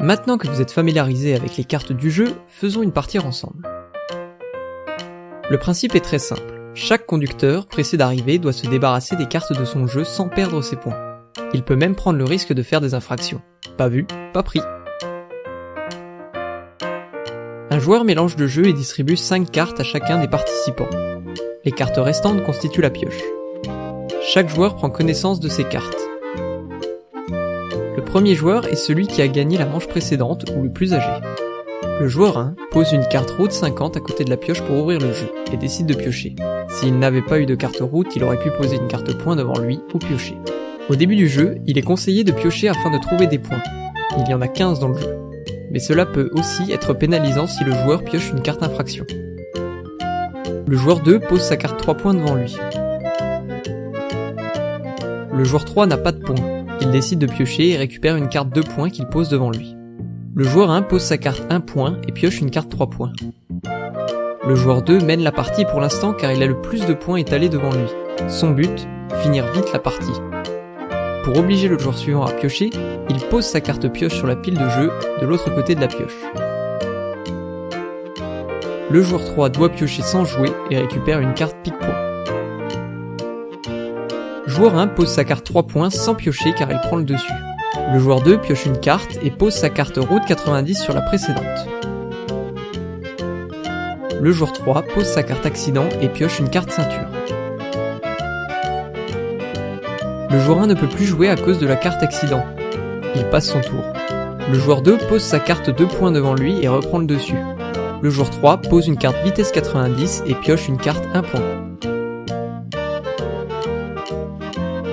Maintenant que vous êtes familiarisé avec les cartes du jeu, faisons une partie ensemble. Le principe est très simple. Chaque conducteur, pressé d'arriver, doit se débarrasser des cartes de son jeu sans perdre ses points. Il peut même prendre le risque de faire des infractions. Pas vu, pas pris. Un joueur mélange le jeu et distribue 5 cartes à chacun des participants. Les cartes restantes constituent la pioche. Chaque joueur prend connaissance de ses cartes. Le premier joueur est celui qui a gagné la manche précédente ou le plus âgé. Le joueur 1 pose une carte route 50 à côté de la pioche pour ouvrir le jeu et décide de piocher. S'il n'avait pas eu de carte route, il aurait pu poser une carte point devant lui ou piocher. Au début du jeu, il est conseillé de piocher afin de trouver des points. Il y en a 15 dans le jeu. Mais cela peut aussi être pénalisant si le joueur pioche une carte infraction. Le joueur 2 pose sa carte 3 points devant lui. Le joueur 3 n'a pas de points. Il décide de piocher et récupère une carte 2 points qu'il pose devant lui. Le joueur 1 pose sa carte 1 point et pioche une carte 3 points. Le joueur 2 mène la partie pour l'instant car il a le plus de points étalés devant lui. Son but, finir vite la partie. Pour obliger le joueur suivant à piocher, il pose sa carte pioche sur la pile de jeu de l'autre côté de la pioche. Le joueur 3 doit piocher sans jouer et récupère une carte pique-point. Joueur 1 pose sa carte 3 points sans piocher car elle prend le dessus. Le joueur 2 pioche une carte et pose sa carte route 90 sur la précédente. Le joueur 3 pose sa carte accident et pioche une carte ceinture. Le joueur 1 ne peut plus jouer à cause de la carte accident. Il passe son tour. Le joueur 2 pose sa carte 2 points devant lui et reprend le dessus. Le joueur 3 pose une carte vitesse 90 et pioche une carte 1 point.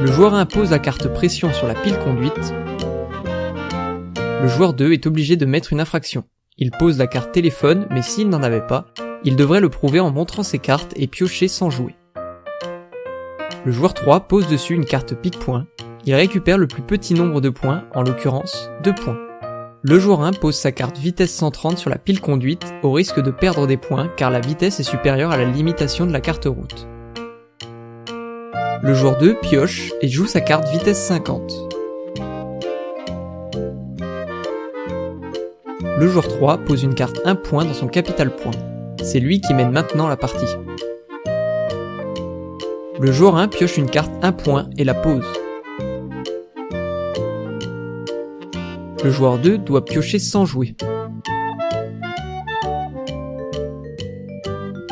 Le joueur 1 pose la carte pression sur la pile conduite. Le joueur 2 est obligé de mettre une infraction. Il pose la carte téléphone, mais s'il n'en avait pas, il devrait le prouver en montrant ses cartes et piocher sans jouer. Le joueur 3 pose dessus une carte pique-point. Il récupère le plus petit nombre de points, en l'occurrence 2 points. Le joueur 1 pose sa carte vitesse 130 sur la pile conduite au risque de perdre des points car la vitesse est supérieure à la limitation de la carte route. Le joueur 2 pioche et joue sa carte vitesse 50. Le joueur 3 pose une carte 1 point dans son capital point. C'est lui qui mène maintenant la partie. Le joueur 1 pioche une carte 1 point et la pose. Le joueur 2 doit piocher sans jouer.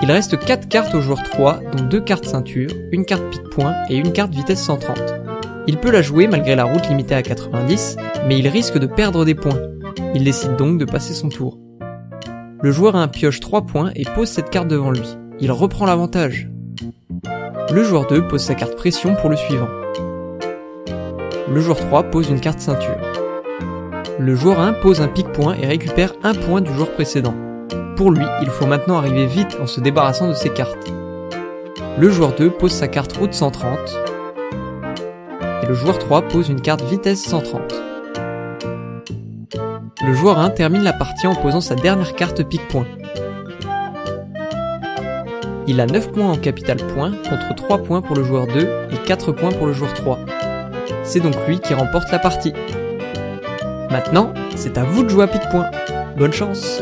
Il reste 4 cartes au joueur 3, dont 2 cartes ceinture, une carte pique-point et une carte vitesse 130. Il peut la jouer malgré la route limitée à 90, mais il risque de perdre des points. Il décide donc de passer son tour. Le joueur 1 pioche 3 points et pose cette carte devant lui. Il reprend l'avantage. Le joueur 2 pose sa carte pression pour le suivant. Le joueur 3 pose une carte ceinture. Le joueur 1 pose un pique-point et récupère 1 point du joueur précédent. Pour lui, il faut maintenant arriver vite en se débarrassant de ses cartes. Le joueur 2 pose sa carte route 130. Et le joueur 3 pose une carte vitesse 130. Le joueur 1 termine la partie en posant sa dernière carte pique-point. Il a 9 points en capital point contre 3 points pour le joueur 2 et 4 points pour le joueur 3. C'est donc lui qui remporte la partie. Maintenant, c'est à vous de jouer à pique-point. Bonne chance!